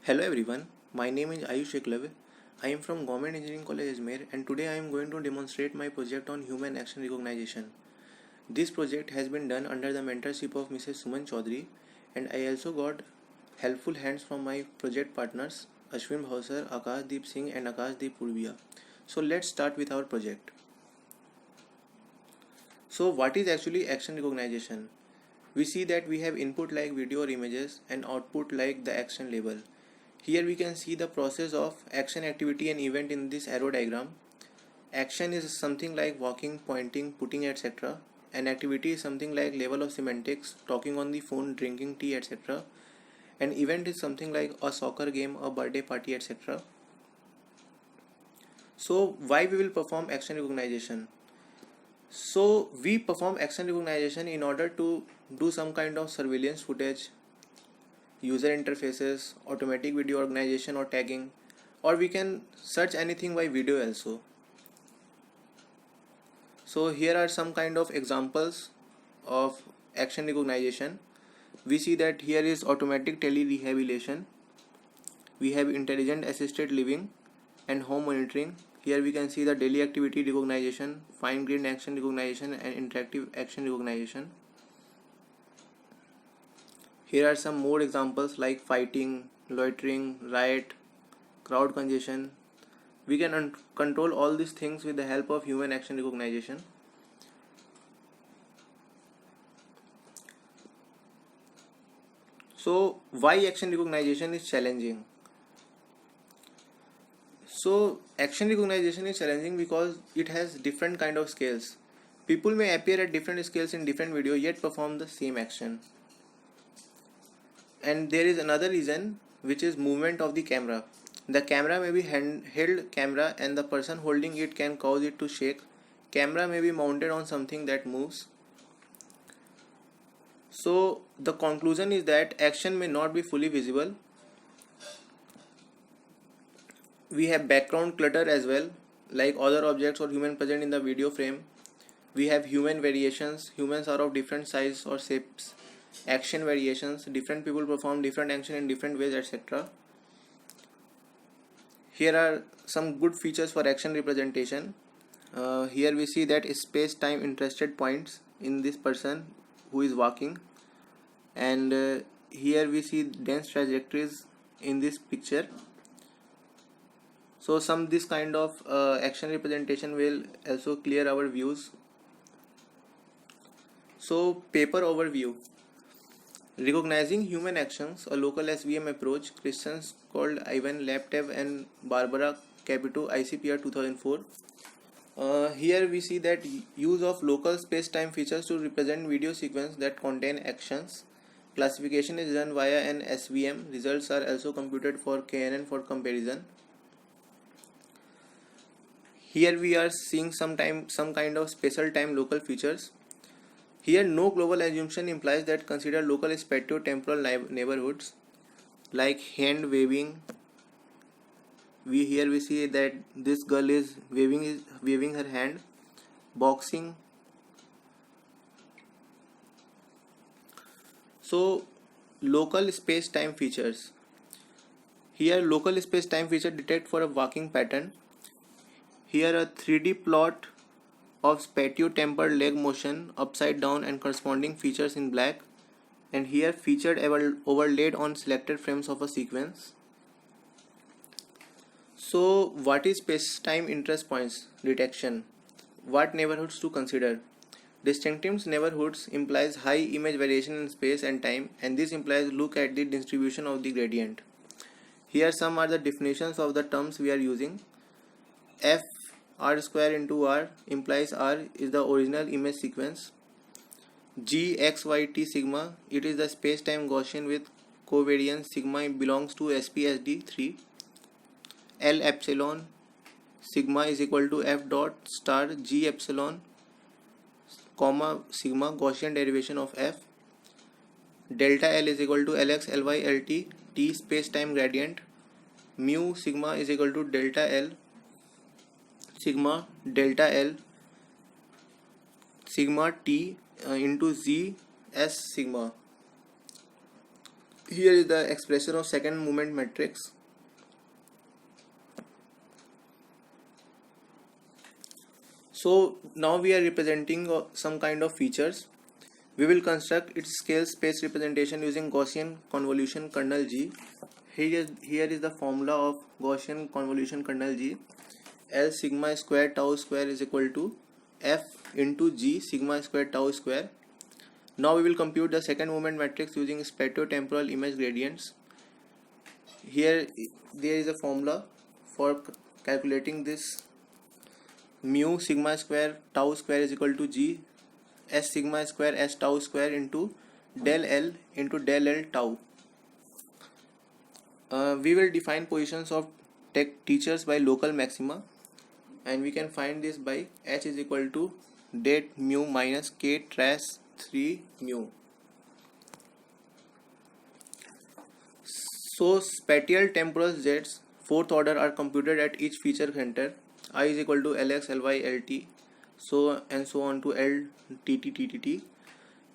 Hello everyone, my name is Ayush Eklav. I am from Government Engineering College Ajmer and today I am going to demonstrate my project on human action recognition. This project has been done under the mentorship of Mrs. Suman Chaudhary and I also got helpful hands from my project partners Ashwin Bhausar, Akashdeep Singh and Akashdeep Purvia. So let's start with our project. So what is actually action recognition? We see that we have input like video or images and output like the action label. Here we can see the process of action, activity and event in this arrow diagram. Action is something like walking, pointing, putting etc. And activity is something like level of semantics, talking on the phone, drinking tea etc. And event is something like a soccer game, a birthday party etc. So why we will perform action recognition? So we perform action recognition in order to do some kind of surveillance footage, user interfaces, automatic video organization or tagging, or we can search anything by video also. So here are some kind of examples of action recognition. We see that here is automatic tele-rehabilitation, we have intelligent assisted living and home monitoring. Here we can see the daily activity recognition, fine-grained action recognition and interactive action recognition. Here are some more examples like fighting, loitering, riot, crowd congestion. We can control all these things with the help of human action recognition. So why action recognition is challenging? So action recognition is challenging because it has different kind of scales. People may appear at different scales in different video yet perform the same action. And there is another reason, which is movement of the camera. The camera may be handheld camera and the person holding it can cause it to shake. Camera may be mounted on something that moves. So the conclusion is that action may not be fully visible. We have background clutter as well, like other objects or human present in the video frame. We have human variations. Humans are of different size or shapes. Action variations. Different people perform different action in different ways, etc. Here are some good features for action representation. Here we see that space-time interested points in this person who is walking, and here we see dense trajectories in this picture. So this kind of action representation will also clear our views. So paper overview. Recognizing human actions, a local SVM approach, Christians called Ivan Laptev and Barbara Capito, ICPR 2004. Here we see that use of local space-time features to represent video sequence that contain actions. Classification is done via an SVM. Results are also computed for KNN for comparison. Here we are seeing some kind of spatial time local features. Here no global assumption implies that consider local spatio-temporal neighborhoods like hand waving. We see that this girl is waving her hand. Boxing. So local space-time features. Here local space-time feature detect for a walking pattern. Here a 3D plot of spatio-temporal leg motion upside down and corresponding features in black, and here featured overlaid on selected frames of a sequence. So what is space-time interest points detection? What neighborhoods to consider? Distinctive neighborhoods implies high image variation in space and time, and this implies look at the distribution of the gradient. Here some are the definitions of the terms we are using. F R square into R implies R is the original image sequence. G X Y T sigma, it is the space-time Gaussian with covariance sigma belongs to SPSD 3. L epsilon sigma is equal to F dot star G epsilon comma sigma Gaussian derivation of F. Delta L is equal to Lx Ly Lt T space-time gradient. Mu sigma is equal to delta L sigma delta L sigma T into Z S sigma. Here is the expression of second movement matrix. So now we are representing some kind of features. We will construct its scale space representation using Gaussian convolution kernel G. Here is the formula of Gaussian convolution kernel G. L sigma square tau square is equal to F into G sigma square tau square. Now we will compute the second movement matrix using spatiotemporal image gradients. Here there is a formula for calculating this. Mu sigma square tau square is equal to G S sigma square S tau square into del L tau. We will define positions of teachers by local maxima, and we can find this by H is equal to det mu minus K trace 3 mu. So spatial temporal jets fourth order are computed at each feature center. I is equal to Lx, Ly, Lt, so and so on to L, Tt.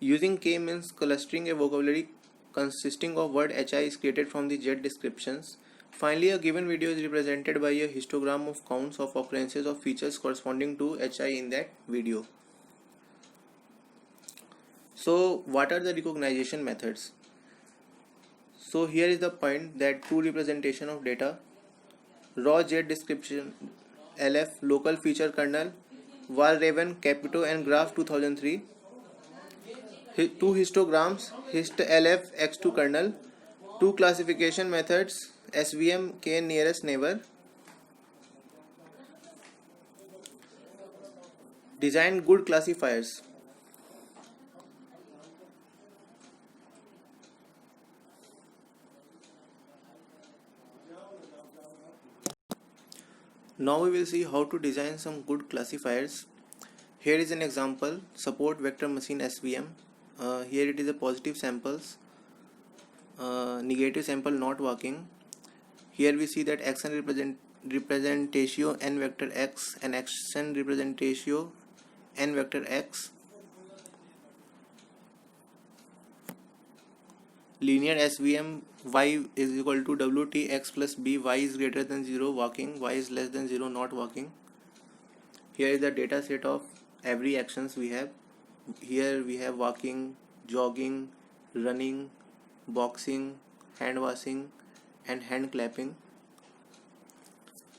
Using K means clustering, a vocabulary consisting of word HI is created from the jet descriptions. Finally, a given video is represented by a histogram of counts of occurrences of features corresponding to HI in that video. So what are the recognition methods? So here is the point that true representation of data, raw jet description, LF local feature kernel, Walraven, Capito and Graph 2003. Two histograms, hist LF X2 kernel, two classification methods, SVM K nearest neighbor. Design good classifiers. Now we will see how to design some good classifiers. Here is an example, support vector machine SVM. Here it is a positive samples, negative sample not working. Here we see that action representatio n vector x and action representatio n vector x. Linear SVM y is equal to wt x plus b, y is greater than 0 working, y is less than 0 not working. Here is the data set of every actions we have. Here we have walking, jogging, running, boxing, hand washing and hand clapping.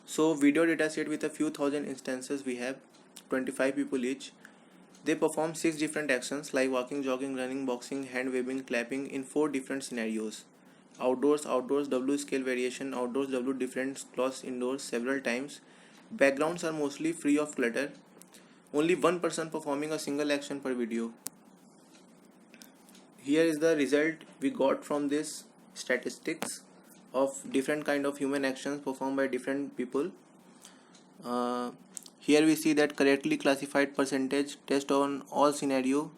So video data set with a few thousand instances we have, 25 people each. They perform 6 different actions like walking, jogging, running, boxing, hand waving, clapping in 4 different scenarios. Outdoors, W scale variation, outdoors W different clause, indoors several times. Backgrounds are mostly free of clutter. Only one person performing a single action per video. Here is the result we got from this statistics of different kind of human actions performed by different people. Here we see that correctly classified percentage, test on all scenario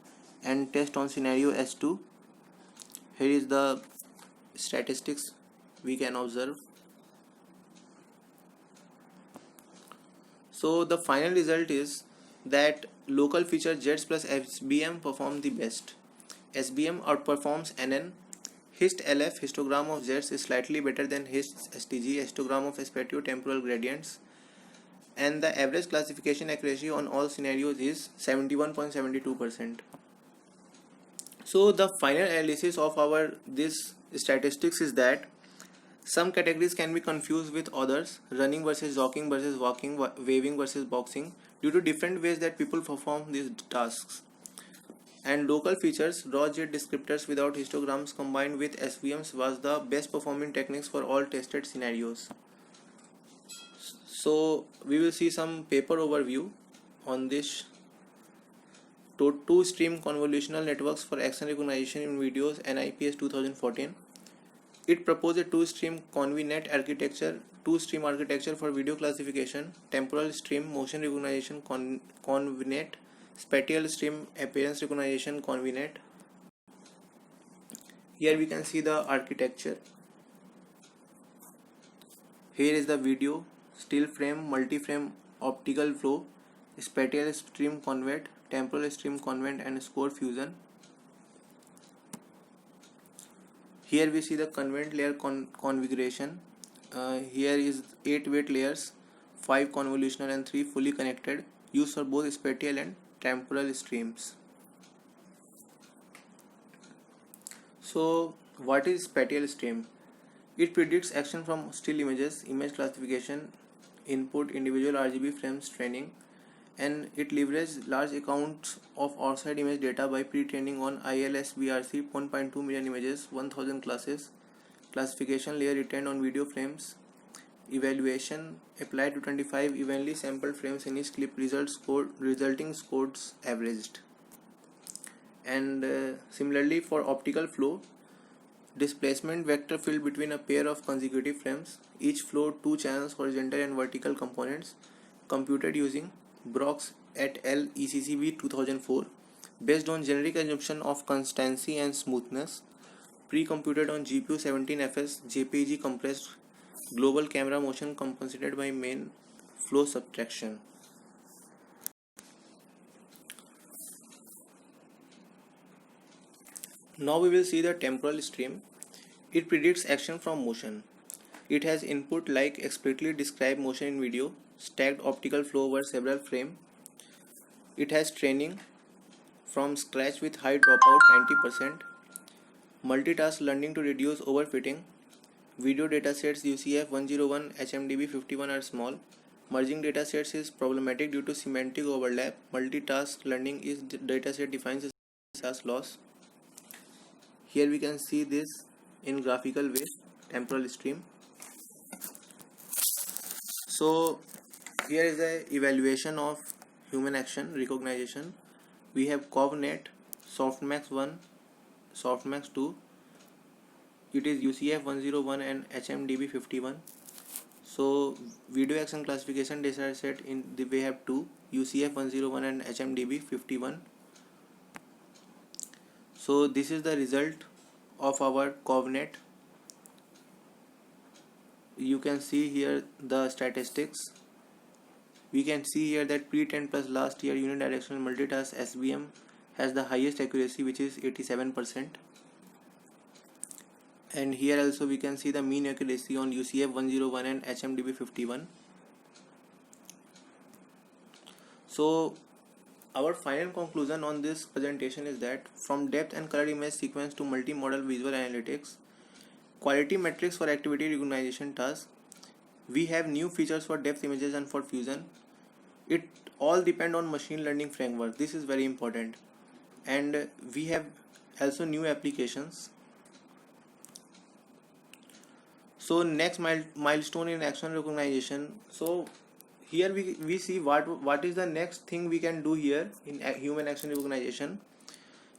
and test on scenario S2. Here is the statistics we can observe. So the final result is that local feature jets plus SBM perform the best. SBM outperforms NN. Hist LF histogram of jets is slightly better than Hist STG histogram of spatiotemporal gradients, and the average classification accuracy on all scenarios is 71.72%. So the final analysis of our this statistics is that some categories can be confused with others, running versus jogging versus walking, waving versus boxing, due to different ways that people perform these tasks. And local features, raw jet descriptors without histograms combined with SVMs was the best performing techniques for all tested scenarios. So we will see some paper overview on this. Two-stream convolutional networks for action recognition in videos, NIPS 2014. It proposed a two-stream ConvNet architecture, two-stream architecture for video classification, temporal stream motion recognition ConvNet, spatial stream appearance recognition ConvNet. Here we can see the architecture. Here is the video, still frame, multi-frame optical flow, spatial stream convert, temporal stream convert and score fusion. Here we see the convent layer configuration. Here is 8 weight layers, 5 convolutional and 3 fully connected, used for both spatial and temporal streams. So what is spatial stream? It predicts action from still images, image classification, input, individual RGB frames training, and it leverages large accounts of outside image data by pre-training on ILSBRC 1.2 million images, 1000 classes, classification layer retained on video frames, evaluation applied to 25 evenly sampled frames in each clip, resulting scores averaged. And similarly for optical flow, displacement vector filled between a pair of consecutive frames, each flow 2 channels horizontal and vertical components, computed using Brox et al. ECCB 2004, based on generic assumption of constancy and smoothness, pre-computed on GPU 17FS JPEG compressed global camera motion compensated by main flow subtraction. Now we will see the temporal stream. It predicts action from motion. It has input like explicitly described motion in video, stacked optical flow over several frames. It has training from scratch with high dropout 90%, multitask learning to reduce overfitting. Video datasets UCF 101, HMDB 51 are small. Merging datasets is problematic due to semantic overlap. Multitask learning is dataset defines as loss. Here we can see this in graphical way, temporal stream. So here is the evaluation of human action recognition. We have CovNet, Softmax 1, Softmax 2. It is UCF 101 and HMDB 51. So video action classification data set in the we have two, UCF 101 and HMDB 51. So this is the result of our CovNet. You can see here the statistics. We can see here that pre-10 plus last year unidirectional multitask SBM has the highest accuracy, which is 87%. And here also we can see the mean accuracy on UCF 101 and HMDB 51. So our final conclusion on this presentation is that from depth and color image sequence to multi-modal visual analytics, quality metrics for activity recognition tasks, we have new features for depth images and for fusion. It all depend on machine learning framework. This is very important. And we have also new applications. So next milestone in action recognition. So here we see what is the next thing we can do here in human action recognition.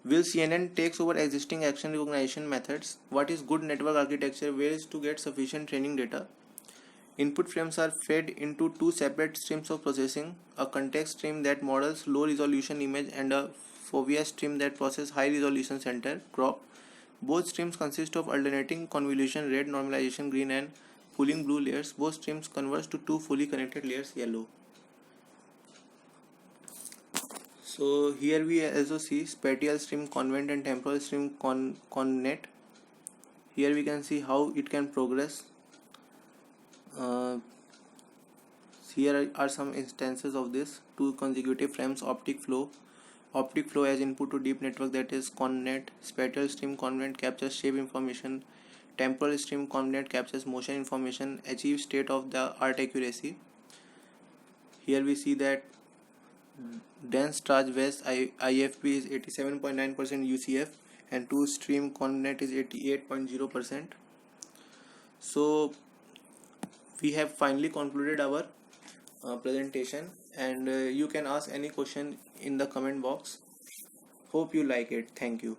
Will CNN takes over existing action recognition methods? What is good network architecture? Where is to get sufficient training data? Input frames are fed into two separate streams of processing, a context stream that models low resolution image and a fovea stream that processes high resolution center crop. Both streams consist of alternating convolution red, normalization green and pooling blue layers. Both streams converge to two fully connected layers yellow. So here we also see spatial stream convent and temporal stream connet. Here we can see how it can progress. Here are some instances of this: two consecutive frames, optic flow as input to deep network, that is connet. Spatial stream convent captures shape information. Temporal stream convent captures motion information, achieve state of the art accuracy. Here we see that dense Traj West IFP is 87.9% UCF and two stream connet is 88.0%. So we have finally concluded our presentation, and you can ask any question in the comment box. Hope you like it. Thank you.